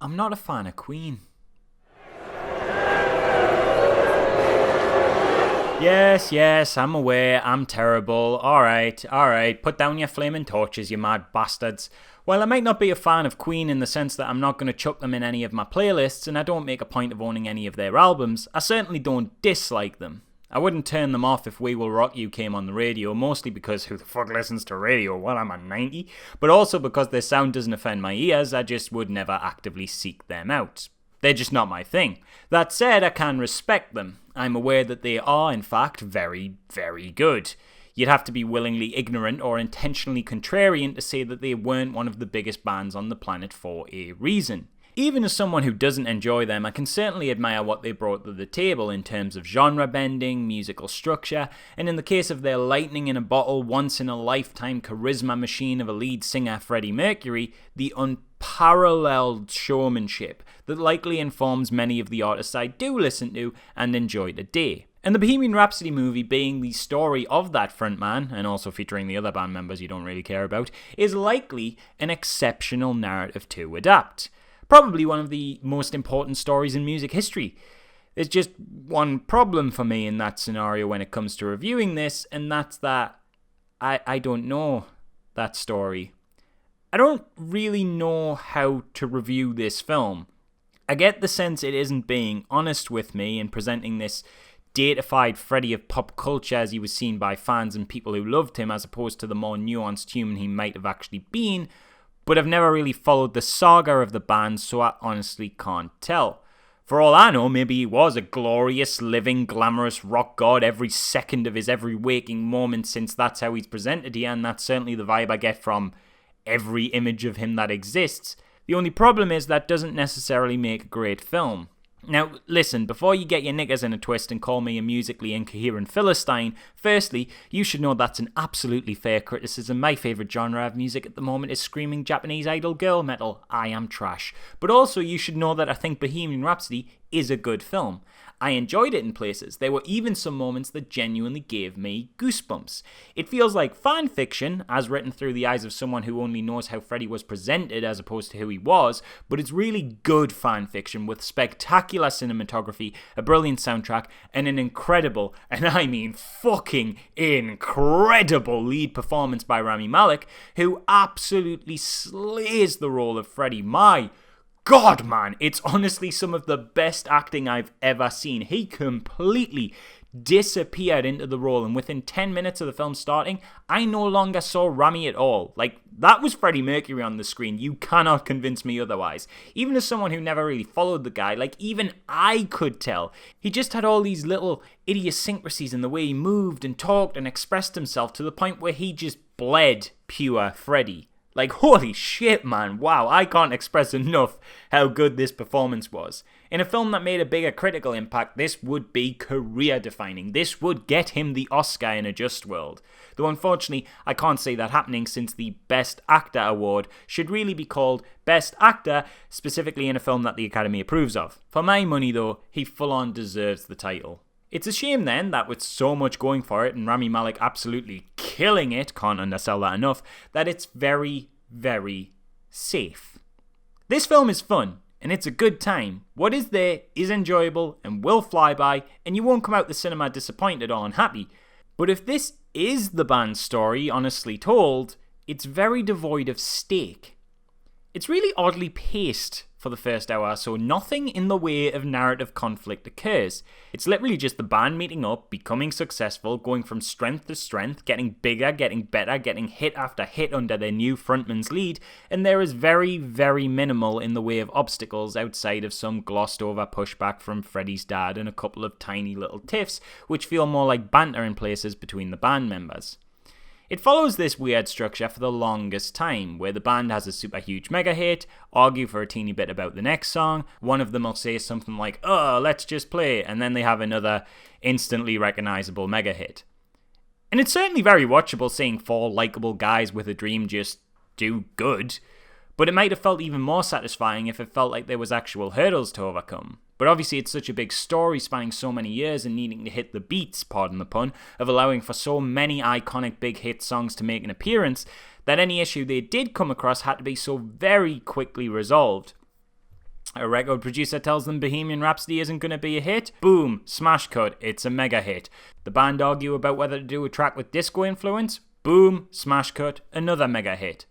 I'm not a fan of Queen. Yes, I'm aware, I'm terrible. Alright, put down your flaming torches, you mad bastards. While I might not be a fan of Queen in the sense that I'm not going to chuck them in any of my playlists, and I don't make a point of owning any of their albums, I certainly don't dislike them. I wouldn't turn them off if We Will Rock You came on the radio, mostly because who the fuck listens to radio while I'm at 90, but also because their sound doesn't offend my ears, I just would never actively seek them out. They're just not my thing. That said, I can respect them. I'm aware that they are, in fact, very, very good. You'd have to be willingly ignorant or intentionally contrarian to say that they weren't one of the biggest bands on the planet for a reason. Even as someone who doesn't enjoy them, I can certainly admire what they brought to the table in terms of genre bending, musical structure, and in the case of their lightning in a bottle, once-in-a-lifetime charisma machine of a lead singer, Freddie Mercury, the unparalleled showmanship that likely informs many of the artists I do listen to and enjoy today. And the Bohemian Rhapsody movie, being the story of that frontman, and also featuring the other band members you don't really care about, is likely an exceptional narrative to adapt. Probably one of the most important stories in music history. There's just one problem for me in that scenario when it comes to reviewing this, and that's that I don't know that story. I don't really know how to review this film. I get the sense it isn't being honest with me in presenting this datified Freddie of pop culture as he was seen by fans and people who loved him, as opposed to the more nuanced human he might have actually been, but I've never really followed the saga of the band, so I honestly can't tell. For all I know, maybe he was a glorious, living, glamorous rock god every second of his every waking moment, since that's how he's presented here, and that's certainly the vibe I get from every image of him that exists. The only problem is that doesn't necessarily make a great film. Now, listen, before you get your knickers in a twist and call me a musically incoherent Philistine, firstly, you should know that's an absolutely fair criticism. My favourite genre of music at the moment is screaming Japanese idol girl metal. I am trash. But also, you should know that I think Bohemian Rhapsody is a good film. I enjoyed it in places. There were even some moments that genuinely gave me goosebumps. It feels like fan fiction, as written through the eyes of someone who only knows how Freddie was presented as opposed to who he was, but it's really good fan fiction with spectacular cinematography, a brilliant soundtrack, and an incredible, and I mean fucking incredible lead performance by Rami Malek, who absolutely slays the role of Freddie. My God, man, it's honestly some of the best acting I've ever seen. He completely disappeared into the role, and within 10 minutes of the film starting, I no longer saw Rami at all. Like, that was Freddie Mercury on the screen. You cannot convince me otherwise. Even as someone who never really followed the guy, like, even I could tell. He just had all these little idiosyncrasies in the way he moved and talked and expressed himself to the point where he just bled pure Freddie. Like, holy shit, man, wow, I can't express enough how good this performance was. In a film that made a bigger critical impact, this would be career-defining. This would get him the Oscar in a just world. Though unfortunately, I can't see that happening, since the Best Actor award should really be called Best Actor, specifically in a film that the Academy approves of. For my money, though, he full-on deserves the title. It's a shame then that with so much going for it and Rami Malek absolutely killing it, can't undersell that enough, that it's very, very safe. This film is fun and it's a good time. What is there is enjoyable and will fly by, and you won't come out the cinema disappointed or unhappy. But if this is the band's story honestly told, it's very devoid of stake. It's really oddly paced for the first hour, so nothing in the way of narrative conflict occurs. It's literally just the band meeting up, becoming successful, going from strength to strength, getting bigger, getting better, getting hit after hit under their new frontman's lead, and there is very, very minimal in the way of obstacles outside of some glossed over pushback from Freddie's dad and a couple of tiny little tiffs, which feel more like banter in places between the band members. It follows this weird structure for the longest time, where the band has a super huge mega hit, argue for a teeny bit about the next song, one of them will say something like, "Oh, let's just play," and then they have another instantly recognizable mega hit. And it's certainly very watchable seeing four likable guys with a dream just do good, but it might have felt even more satisfying if it felt like there was actual hurdles to overcome. But obviously it's such a big story spanning so many years and needing to hit the beats, pardon the pun, of allowing for so many iconic big hit songs to make an appearance, that any issue they did come across had to be so very quickly resolved. A record producer tells them Bohemian Rhapsody isn't going to be a hit. Boom, smash cut, it's a mega hit. The band argue about whether to do a track with disco influence. Boom, smash cut, another mega hit.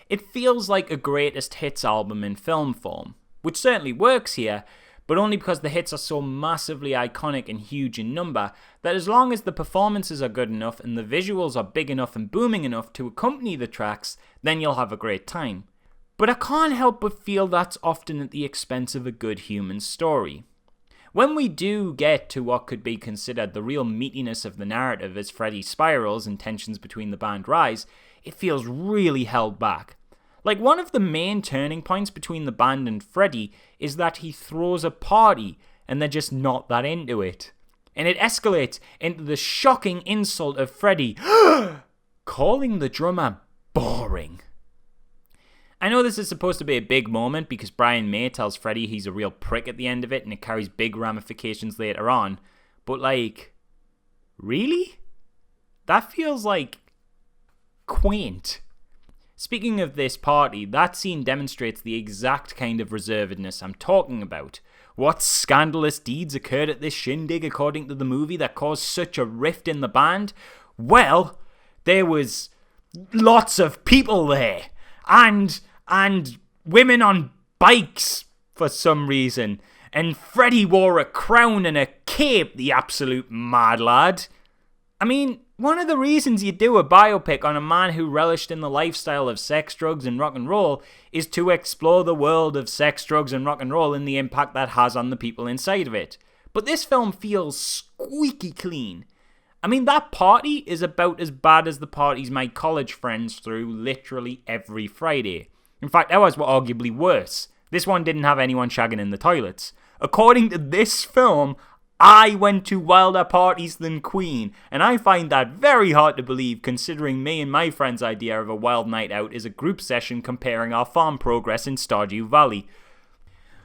It feels like a greatest hits album in film form, which certainly works here, but only because the hits are so massively iconic and huge in number that as long as the performances are good enough and the visuals are big enough and booming enough to accompany the tracks, then you'll have a great time. But I can't help but feel that's often at the expense of a good human story. When we do get to what could be considered the real meatiness of the narrative as Freddie spirals and tensions between the band rise, it feels really held back. Like, one of the main turning points between the band and Freddie is that he throws a party and they're just not that into it. And it escalates into the shocking insult of Freddie calling the drummer boring. I know this is supposed to be a big moment because Brian May tells Freddie he's a real prick at the end of it and it carries big ramifications later on. But like, really? That feels like quaint. Speaking of this party, that scene demonstrates the exact kind of reservedness I'm talking about. What scandalous deeds occurred at this shindig according to the movie that caused such a rift in the band? Well, there was lots of people there. And women on bikes for some reason. And Freddie wore a crown and a cape, the absolute mad lad. I mean, one of the reasons you do a biopic on a man who relished in the lifestyle of sex, drugs, and rock and roll is to explore the world of sex, drugs, and rock and roll and the impact that has on the people inside of it. But this film feels squeaky clean. I mean, that party is about as bad as the parties my college friends threw literally every Friday. In fact, ours were arguably worse. This one didn't have anyone shagging in the toilets. According to this film, I went to wilder parties than Queen, and I find that very hard to believe considering me and my friend's idea of a wild night out is a group session comparing our farm progress in Stardew Valley.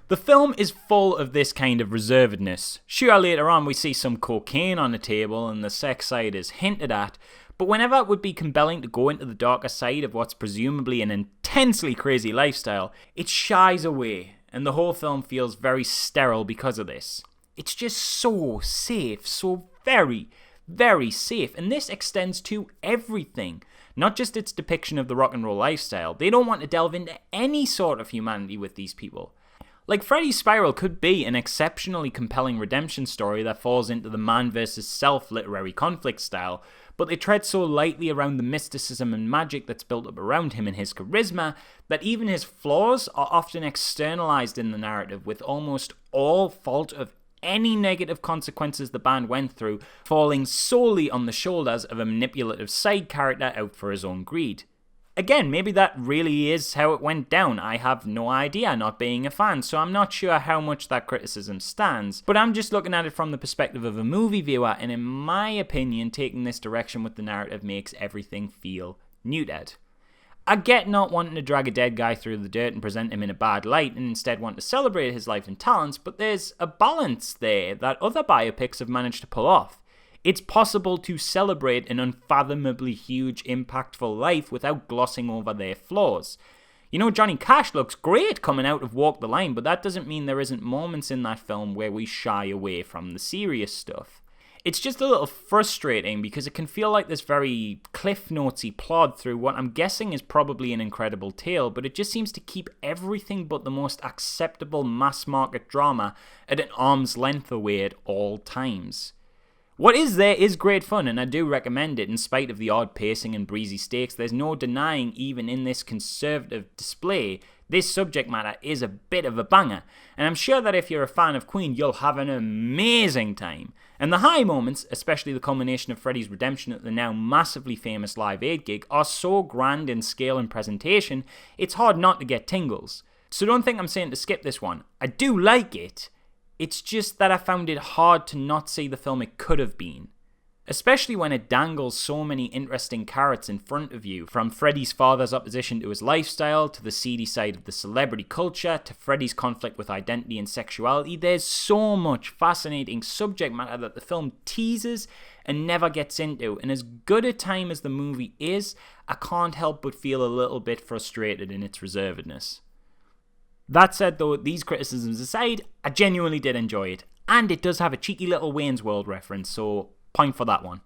The film is full of this kind of reservedness. Sure, later on we see some cocaine on the table and the sex side is hinted at, but whenever it would be compelling to go into the darker side of what's presumably an intensely crazy lifestyle, it shies away, and the whole film feels very sterile because of this. It's just so safe, so very, very safe, and this extends to everything, not just its depiction of the rock and roll lifestyle. They don't want to delve into any sort of humanity with these people. Like, Freddie's Spiral could be an exceptionally compelling redemption story that falls into the man versus self literary conflict style, but they tread so lightly around the mysticism and magic that's built up around him and his charisma that even his flaws are often externalized in the narrative, with almost all fault of any negative consequences the band went through falling solely on the shoulders of a manipulative side character out for his own greed. Again, maybe that really is how it went down. I have no idea, not being a fan, so I'm not sure how much that criticism stands. But I'm just looking at it from the perspective of a movie viewer, and in my opinion, taking this direction with the narrative makes everything feel neutered. I get not wanting to drag a dead guy through the dirt and present him in a bad light, and instead want to celebrate his life and talents, but there's a balance there that other biopics have managed to pull off. It's possible to celebrate an unfathomably huge, impactful life without glossing over their flaws. You know, Johnny Cash looks great coming out of Walk the Line, but that doesn't mean there isn't moments in that film where we shy away from the serious stuff. It's just a little frustrating because it can feel like this very Cliff Notesy plod through what I'm guessing is probably an incredible tale, but it just seems to keep everything but the most acceptable mass-market drama at an arm's length away at all times. What is there is great fun, and I do recommend it in spite of the odd pacing and breezy stakes. There's no denying, even in this conservative display, this subject matter is a bit of a banger, and I'm sure that if you're a fan of Queen, you'll have an amazing time. And the high moments, especially the culmination of Freddie's redemption at the now massively famous Live Aid gig, are so grand in scale and presentation, it's hard not to get tingles. So don't think I'm saying to skip this one. I do like it. It's just that I found it hard to not see the film it could have been. Especially when it dangles so many interesting carrots in front of you, from Freddie's father's opposition to his lifestyle, to the seedy side of the celebrity culture, to Freddie's conflict with identity and sexuality. There's so much fascinating subject matter that the film teases and never gets into, and as good a time as the movie is, I can't help but feel a little bit frustrated in its reservedness. That said though, these criticisms aside, I genuinely did enjoy it. And it does have a cheeky little Wayne's World reference, so point for that one.